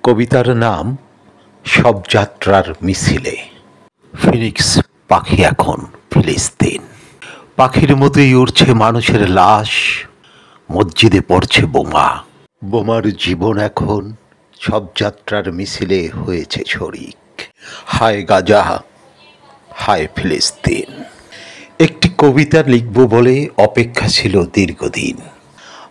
কবিতার নাম শবযাত্রার মিছিলে। ফিনিক্স পাখি এখন ফিলিস্তিন। পাখির মতোই উড়ছে মানুষের লাশ, মসজিদে পড়ছে বোমা। বোমার জীবন এখন শবযাত্রার মিছিলে হয়েছে শরিক। হায় গাজা, হায় ফিলিস্তিন। একটি কবিতা লিখব বলে অপেক্ষা ছিল দীর্ঘদিন,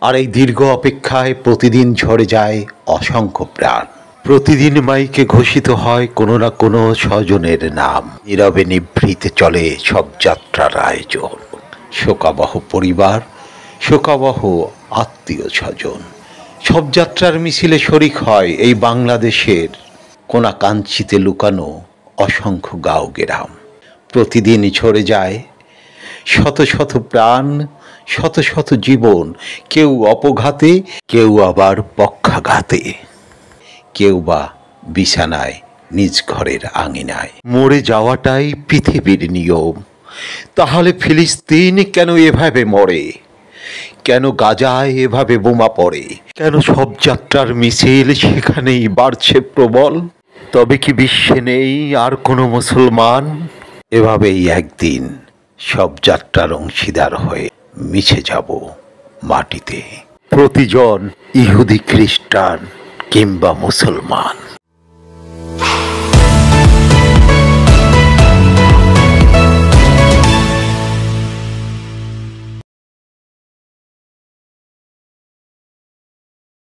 আর এই দীর্ঘ অপেক্ষায় প্রতিদিন ঝরে যায় অসংখ্য প্রাণ। প্রতিদিন মাইকে ঘোষিত হয় কোনো না কোনো স্বজনের নাম। নীরবে নিভৃতে চলে শবযাত্রার আয়োজন। শোকাবহ পরিবার, শোকাবহ আত্মীয় স্বজন শবযাত্রার মিছিলে শরিক হয় এই বাংলাদেশের কোনাকাঞ্চিতে লুকানো অসংখ্য গাঁও গ্রাম। প্রতিদিন ঝরে যায় শত শত প্রাণ, শত শত জীবন, কেউ অপঘাতে, কেউ আবার পক্ষাঘাতে, কেউ বা বিছানায় নিজ ঘরের আঙিনায়। মরে যাওয়াটাই পৃথিবীর নিয়ম। তাহলে ফিলিস্তিন কেন এভাবে মরে? কেন গাজায় এভাবে বোমা পড়ে? কেন শবযাত্রার মিছিল সেখানেই বাড়ছে প্রবল? তবে কি বিশ্বে নেই আর কোনো মুসলমান? এভাবেই একদিন শবযাত্রার অংশীদার হয়ে মিশে যাব মাটিতে, প্রতিজন ইহুদি, খ্রিস্টান কিংবা মুসলমান।